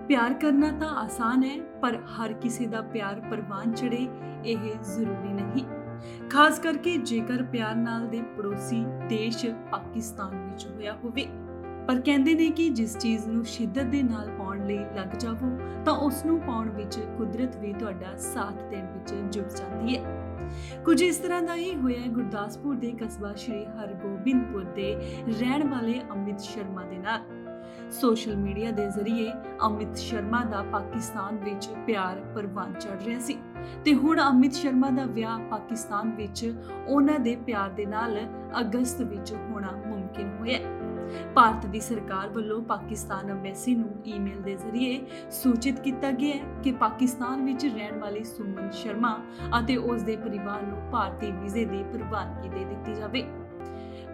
प्यार करना तो आसान है, पर हर किसी का प्यार परवान चढ़े यह जरूरी नहीं। खास करके जेकर प्यार नाल दे पड़ोसी देश पाकिस्तान विच होया होवे। पर कहंदे ने कि जिस चीज़ नूं शिद्दत दे नाल पाउण लई लग जावो तां उस नूं पाउण विच कुदरत भी तुहाडा साथ देण विच जुट जांदी है। कुछ इस तरह का ही होया है गुरदासपुर के कस्बा श्री हरगोबिंदपुर के रहण वाले अमित शर्मा दे नाल। सोशल मीडिया के जरिए अमित शर्मा का पाकिस्तान विच प्यार परवान चढ़ रहा सी ते हुण अमित शर्मा का विआह पाकिस्तान विच उन्हां दे प्यार दे नाल अगस्त विच होना मुमकिन होया। भारत की सरकार वालों पाकिस्तान अंबैसी नूं ईमेल के जरिए सूचित किया गया है कि पाकिस्तान विच रहण वाले सुमन शर्मा अते उस दे परिवार नूं भारतीय वीजे की प्रवानगी दे दित्ती जावे।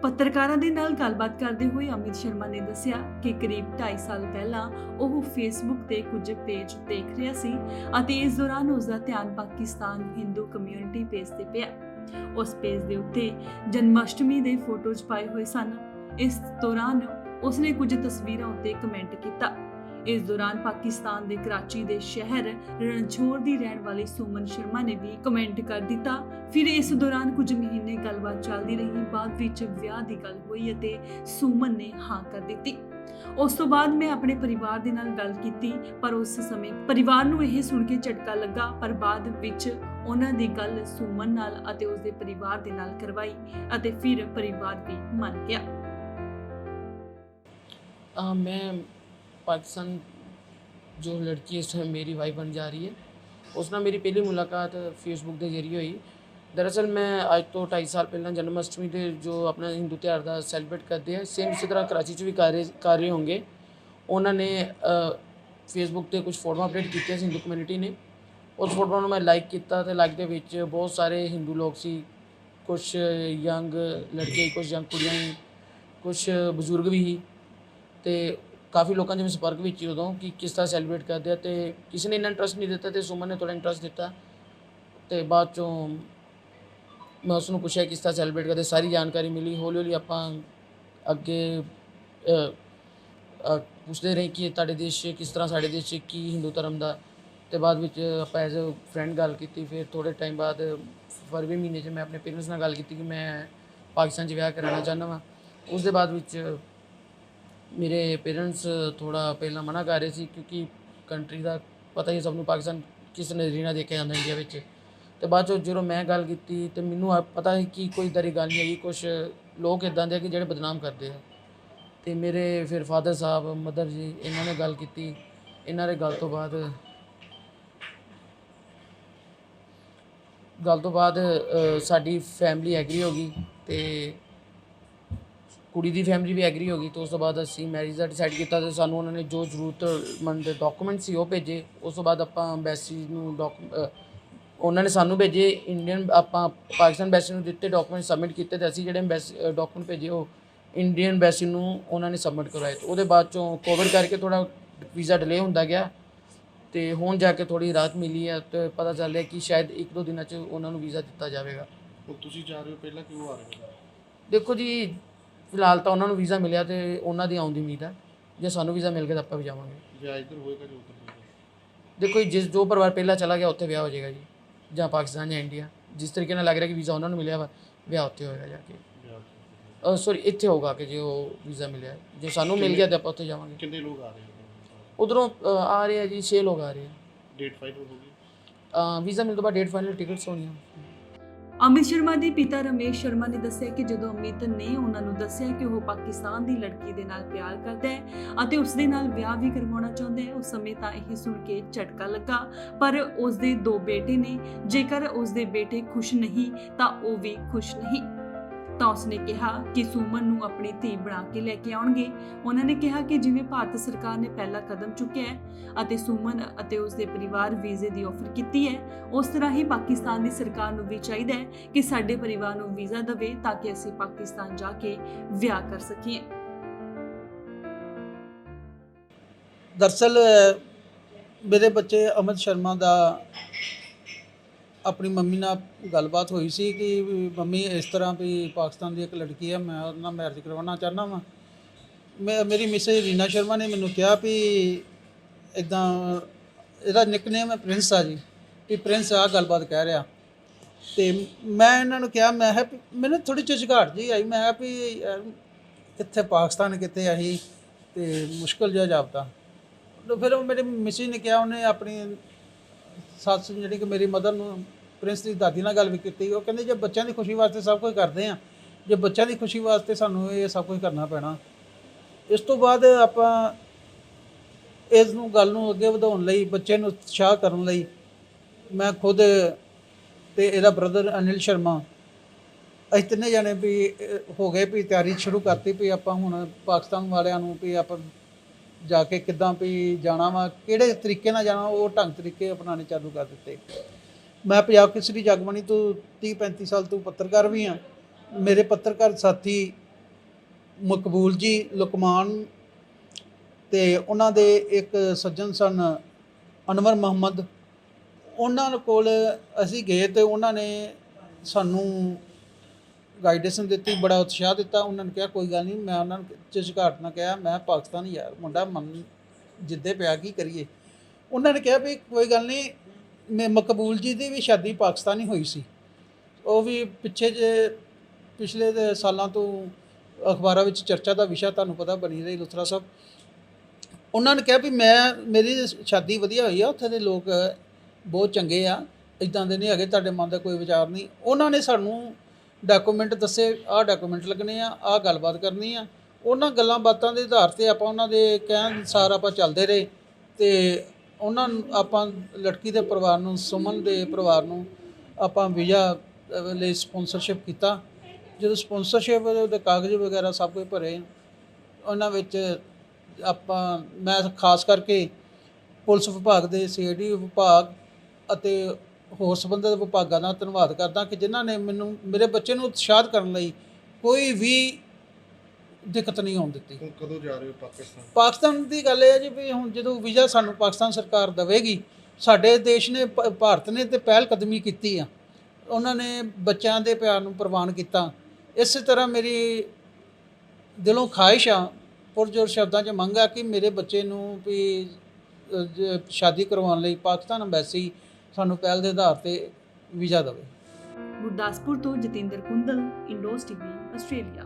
पत्रकारां दे नाल गलबात करते हुए अमित शर्मा ने दस्सिया कि करीब 2.5 साल पहला वह फेसबुक ते कुछ पेज देख रहा सी अते इस दौरान उसका ध्यान पाकिस्तान हिंदू कम्यूनिटी पेज ते पिया। उस पेज दे उत्ते जन्माष्टमी दे फोटोज पाए हुए सन। इस दौरान उसने कुछ तस्वीरों उत्ते कमेंट किया। इस दौरान पाकिस्तान के कराची के शहर रणछोड़ की रहने वाली सुमन शर्मा ने भी कमेंट कर दिता। फिर इस दौरान कुछ महीने गलबात चलती रही। बाद विच विआह की गल हुई अते सुमन ने हाँ कर दी। उस तो बाद मैं अपने परिवार दे नाल गल कीती, पर उस समय परिवार नूं यह सुन के झटका लगा। पर बाद विच उन्हां दी गल सुमन नाल अते उसदे परिवार दे नाल करवाई अते फिर परिवार भी मन गया। मैं पाकिस्तान जो लड़की इस टाइम मेरी वाइफ बन जा रही है उस नाल मेरी पहली मुलाकात फेसबुक के जरिए हुई। दरअसल मैं अज तो 2.5 साल पहला जन्माष्टमी के जो अपना हिंदू त्यौहार का सैलीब्रेट करते हैं सेम इसी तरह कराची भी कर रहे होंगे। उन्होंने फेसबुक पर कुछ फोटो अपडेट की हिंदू कम्यूनिटी ने। उस फोटो मैं लाइक किया तो लाइक के बहुत सारे हिंदू लोग सी, कुछ यंग लड़के, कुछ यंग कुड़ियाँ ही, कुछ बजुर्ग भी ही, तो काफ़ी लोगों के संपर्क में उदों कि किस तरह सैलीब्रेट करते हैं। तो किसी ने इन्ना इंट्रस्ट नहीं दिता तो सुमन ने थोड़ा इंट्रस्ट दिता। तो बाद चों मैं उसनों पूछा किस तरह सैलीब्रेट करते, सारी जानकारी मिली। हौली हौली आप अगे पूछते रहे कि तुहाडे देश किस तरह, साडे देश की हिंदू धर्म का। तो बाद विच आप एज ए फ्रेंड गल की। फिर थोड़े टाइम बाद फरवरी महीने मैं अपने पेरेंट्स नाल गल की कि मैं पाकिस्तान विआह कराना चाहना वा। उस दे बाद विच मेरे पेरेंट्स थोड़ा पहला मना कर रहे थे क्योंकि कंट्री का पता ही सबनों पाकिस्तान किस नज़रिए नाल देखा जाता इंडिया में। तो बाद जो मैं गल की तो मैनू पता है कि कोई इदां दी गल नहीं है। कुछ लोग इदां दे कि जिहड़े बदनाम करते हैं। तो मेरे फिर फादर साहब, मदर जी, इन्होंने गल की। इन्हों ने गल तो बाद साडी फैमिली एग्री हो गई तो कुड़ी दी फैमिली भी एग्री हो गई। तो उस तो बाद असीं मैरिज का डिसाइड किया तो सानू उन्होंने जो जरूरतमंद डॉकूमेंट सी वो भेजे। उस तो बाद आपां अंबैसी नूं उन्होंने सानू भेजे, इंडियन आपां पाकिस्तान अंबैसी नूं दिते, डॉकूमेंट सबमिट किए तो असीं जिहड़े डॉकूमेंट भेजे वो इंडियन अंबैसी नूं उन्होंने सबमिट करवाए। तो उहदे बाद चों कोविड करके थोड़ा वीज़ा डिले होंदा गया तो हुण जाके थोड़ी राहत मिली है। तो पता चल रहा कि शायद 1-2 दिनों च उन्होंने वीज़ा दिता जाएगा। ਹੁਣ ਤੁਸੀਂ ਜਾ ਰਹੇ ਹੋ, ਪਹਿਲਾਂ ਕਿਉਂ ਆ ਰਹੇ ਹੋ? देखो जी, फिलहाल तो उन्होंने वीज़ा मिलिया तो उन्होंने आने की उम्मीद है। जो सानू वीज़ा मिल गया तो आप भी जावांगे। ਵਿਆਹ ਇੱਧਰ ਹੋਏਗਾ ਜਾਂ ਉੱਧਰ ਹੋਏਗਾ? देखो जी, जो परिवार पहला चला गया उत्थे ब्याह हो जाएगा जी, ਜਾਂ पाकिस्तान या इंडिया। जिस तरीके ਨਾਲ लग रहा है कि वीज़ा उन्होंने मिलिया वा, ब्याह उत्थे होएगा जाके। ਵਿਆਹ ਉੱਥੇ। सॉरी, इत्थे होगा कि जो वीज़ा मिलिया, जो सानू मिल गया तो आप उत्थे जावांगे। ਕਿੰਨੇ ਲੋਕ ਆ ਰਹੇ ਹੋ? उधरों आ रहे हैं जी 6 लोग आ रहे हैं। ਡੇਟ ਫਾਈਨਲ ਹੋ ਗਈ? वीज़ा मिलने तो बाद डेट फाइनल टिकट्स होनी है। अमित शर्मा के पिता रमेश शर्मा ने दस्सिया कि जदों अमित ने उन्होंने दस्सिया कि वह पाकिस्तान की लड़की के नाल प्यार करता है और उसके नाल ब्याह भी करवाना चाहता है, उस समय तो यह सुन के झटका लगा। पर उसके 2 बेटे ने, जेकर उसके बेटे खुश नहीं तो वह भी खुश नहीं। तो उसने कहा कि सुमन नूं अपनी धी बना के लैके आउणगे। उन्होंने कहा कि जिवें भारत सरकार ने पहला कदम चुक्या है अते सुमन अते उसके परिवार वीजे की ऑफर की है, उस तरह ही पाकिस्तान की सरकार नूं भी चाहिए है कि साडे परिवार नूं वीज़ा देवे ताकि असीं पाकिस्तान जाके विआह कर सकीए। दरअसल मेरे बच्चे अमित शर्मा का अपनी मम्मी नाल गलबात हुई सी कि मम्मी इस तरह भी पाकिस्तान की एक लड़की है, मैं उन्हां नाल मैरिज करवाना चाहना वा। मेरी मिसेज रीना शर्मा ने मैनूं कहा भी ਇਦਾਂ ਇਹਦਾ ਨਿਕਨੇਮ ਹੈ ਪ੍ਰਿੰਸ ਆ ਜੀ, ਵੀ ਪ੍ਰਿੰਸ ਆ ਗੱਲਬਾਤ ਕਹਿ ਰਿਹਾ। ਤੇ ਮੈਂ ਇਹਨਾਂ ਨੂੰ ਕਿਹਾ, ਮੈਂ ਕਿਹਾ ਵੀ ਮੈਨੂੰ ਥੋੜੀ ਝਿਜਕਾਹਟ ਜਿਹੀ ਆਈ। ਮੈਂ ਕਿਹਾ ਵੀ ਕਿੱਥੇ ਪਾਕਿਸਤਾਨ ਕਿੱਥੇ ਅਸੀਂ, ਤੇ ਮੁਸ਼ਕਲ ਜਿਹਾ ਜਾਪਦਾ। ਤੇ ਫਿਰ ਉਹ ਮੇਰੀ ਮਿਸੀ ਨੇ ਕਿਹਾ, ਉਹਨੇ ਆਪਣੀ ਸੱਸ ਜਿਹੜੀ ਕਿ ਮੇਰੀ ਮਦਰ ਨੂੰ, ਪ੍ਰਿੰਸ ਦੀ ਦਾਦੀ ਨਾਲ ਗੱਲ ਵੀ ਕੀਤੀ। ਉਹ ਕਹਿੰਦੇ ਜੇ ਬੱਚਿਆਂ ਦੀ ਖੁਸ਼ੀ ਵਾਸਤੇ ਸਭ ਕੁਝ ਕਰਦੇ ਆ, ਜੇ ਬੱਚਿਆਂ ਦੀ ਖੁਸ਼ੀ ਵਾਸਤੇ ਸਾਨੂੰ ਇਹ ਸਭ ਕੁਝ ਕਰਨਾ ਪੈਣਾ। ਇਸ ਤੋਂ ਬਾਅਦ ਆਪਾਂ ਇਸ ਨੂੰ ਗੱਲ ਨੂੰ ਅੱਗੇ ਵਧਾਉਣ ਲਈ, ਬੱਚੇ ਨੂੰ ਉਤਸ਼ਾਹ ਕਰਨ ਲਈ, ਮੈਂ ਖੁਦ ਤੇ ਇਹਦਾ ਬ੍ਰਦਰ ਅਨਿਲ ਸ਼ਰਮਾ, ਅਸੀਂ ਤਿੰਨੇ ਜਾਣੇ ਵੀ ਹੋ ਗਏ ਵੀ ਤਿਆਰੀ ਸ਼ੁਰੂ ਕਰਤੀ ਵੀ ਆਪਾਂ ਹੁਣ ਪਾਕਿਸਤਾਨ ਵਾਲਿਆਂ ਨੂੰ ਵੀ ਆਪਾਂ ਜਾ ਕੇ ਕਿੱਦਾਂ ਵੀ ਜਾਣਾ ਵਾ, ਕਿਹੜੇ ਤਰੀਕੇ ਨਾਲ ਜਾਣਾ, ਉਹ ਢੰਗ ਤਰੀਕੇ ਅਪਣਾਉਣੇ ਚਾਲੂ ਕਰ ਦਿੱਤੇ। ਮੈਂ ਪੰਜਾਬ ਕੇਸਰੀ ਜਗਬਾਣੀ ਤੋਂ 30-35 ਸਾਲ ਤੋਂ ਪੱਤਰਕਾਰ ਵੀ ਹਾਂ। ਮੇਰੇ ਪੱਤਰਕਾਰ ਸਾਥੀ ਮਕਬੂਲ ਜੀ ਲੁਕਮਾਨ ਤੇ ਉਹਨਾਂ ਦੇ ਇੱਕ ਸੱਜਣ ਸਨ ਅਨਵਰ ਮੁਹੰਮਦ, ਉਹਨਾਂ ਕੋਲ ਅਸੀਂ ਗਏ ਤੇ ਉਹਨਾਂ ਨੇ ਸਾਨੂੰ ਗਾਈਡੈਂਸ ਦਿੱਤੀ, ਬੜਾ ਉਤਸ਼ਾਹ ਦਿੱਤਾ। ਉਹਨਾਂ ਨੇ ਕਿਹਾ ਕੋਈ ਗੱਲ ਨਹੀਂ, ਮੈਂ ਉਹਨਾਂ ਨੂੰ ਝਿਜਕਾਹਟ ਨਾਲ ਕਿਹਾ, ਮੈਂ ਪਾਕਿਸਤਾਨ ਯਾਰ ਮੁੰਡਾ ਮਨ ਜਿੱਦੇ ਪਿਆ ਕੀ ਕਰੀਏ। ਉਹਨਾਂ ਨੇ ਕਿਹਾ ਵੀ ਕੋਈ ਗੱਲ ਨਹੀਂ, ਮੈਂ ਮਕਬੂਲ ਜੀ ਦੀ ਵੀ ਸ਼ਾਦੀ ਪਾਕਿਸਤਾਨ ਹੀ ਹੋਈ ਸੀ। ਉਹ ਵੀ ਪਿਛਲੇ ਦੇ ਸਾਲਾਂ ਤੋਂ ਅਖਬਾਰਾਂ ਵਿੱਚ ਚਰਚਾ ਦਾ ਵਿਸ਼ਾ ਤੁਹਾਨੂੰ ਪਤਾ ਬਣੀ ਰਹੀ, ਲੁਥਰਾ ਸਾਹਿਬ। ਉਹਨਾਂ ਨੇ ਕਿਹਾ ਵੀ ਮੇਰੀ ਸ਼ਾਦੀ ਵਧੀਆ ਹੋਈ ਆ, ਉੱਥੇ ਦੇ ਲੋਕ ਬਹੁਤ ਚੰਗੇ ਆ, ਇੱਦਾਂ ਦੇ ਨਹੀਂ ਹੈਗੇ, ਤੁਹਾਡੇ ਮਨ ਦਾ ਕੋਈ ਵਿਚਾਰ ਨਹੀਂ। ਉਹਨਾਂ ਨੇ ਸਾਨੂੰ ਡਾਕੂਮੈਂਟ ਦੱਸੇ, ਆਹ ਡਾਕੂਮੈਂਟ ਲੱਗਣੇ ਆ, ਆਹ ਗੱਲਬਾਤ ਕਰਨੀ ਆ। ਉਹਨਾਂ ਗੱਲਾਂ ਬਾਤਾਂ ਦੇ ਆਧਾਰ 'ਤੇ ਆਪਾਂ ਉਹਨਾਂ ਦੇ ਕਹਿਣ ਅਨੁਸਾਰ ਆਪਾਂ ਚੱਲਦੇ ਰਹੇ ਤੇ ਉਹਨਾਂ ਨੂੰ ਆਪਾਂ ਲੜਕੀ ਦੇ ਪਰਿਵਾਰ ਨੂੰ, ਸੁਮਨ ਦੇ ਪਰਿਵਾਰ ਨੂੰ ਆਪਾਂ ਵੀਜ਼ਾ ਲਈ ਸਪਾਂਸਰਸ਼ਿਪ ਕੀਤਾ। ਜਦੋਂ ਸਪਾਂਸਰਸ਼ਿਪ ਦੇ ਕਾਗਜ਼ ਵਗੈਰਾ ਸਭ ਕੁਝ ਭਰੇ, ਉਹਨਾਂ ਵਿੱਚ ਮੈਂ ਖਾਸ ਕਰਕੇ ਪੁਲਿਸ ਵਿਭਾਗ ਦੇ CID ਵਿਭਾਗ ਅਤੇ ਹੋਰ ਸੰਬੰਧਿਤ ਵਿਭਾਗਾਂ ਦਾ ਧੰਨਵਾਦ ਕਰਦਾ ਕਿ ਜਿਨ੍ਹਾਂ ਨੇ ਮੈਨੂੰ, ਮੇਰੇ ਬੱਚੇ ਨੂੰ ਉਤਸ਼ਾਹਿਤ ਕਰਨ ਲਈ ਕੋਈ ਵੀ ਦਿੱਕਤ ਨਹੀਂ ਆਉਣ ਦਿੱਤੀ। ਹੁਣ ਕਦੋਂ ਜਾ ਰਹੇ ਹੋ ਪਾਕਿਸਤਾਨ? ਪਾਕਿਸਤਾਨ ਦੀ ਗੱਲ ਇਹ ਹੈ ਜੀ ਵੀ ਹੁਣ ਜਦੋਂ ਵੀਜ਼ਾ ਸਾਨੂੰ ਪਾਕਿਸਤਾਨ ਸਰਕਾਰ ਦੇਵੇਗੀ, ਸਾਡੇ ਦੇਸ਼ ਨੇ, ਭਾਰਤ ਨੇ ਤੇ ਪਹਿਲ ਕਦਮੀ ਕੀਤੀ ਆ, ਉਹਨਾਂ ਨੇ ਬੱਚਿਆਂ ਦੇ ਪਿਆਰ ਨੂੰ ਪ੍ਰਵਾਨ ਕੀਤਾ। ਇਸੇ ਤਰ੍ਹਾਂ ਮੇਰੀ ਦਿਲੋਂ ਖਾਹਿਸ਼ ਆ, ਪੁਰਜੋਰ ਸ਼ਬਦਾਂ 'ਚ ਮੰਗ ਆ ਕਿ ਮੇਰੇ ਬੱਚੇ ਨੂੰ ਵੀ ਸ਼ਾਦੀ ਕਰਵਾਉਣ ਲਈ ਪਾਕਿਸਤਾਨ ਅੰਬੈਸੀ ਸਾਨੂੰ ਪਹਿਲ ਦੇ ਆਧਾਰ 'ਤੇ ਵੀਜ਼ਾ ਦੇਵੇ। ਗੁਰਦਾਸਪੁਰ ਤੋਂ ਜਤਿੰਦਰ ਕੁੰਦਲ, ਇੰਡੋਜ਼ TV, ਆਸਟ੍ਰੇਲੀਆ।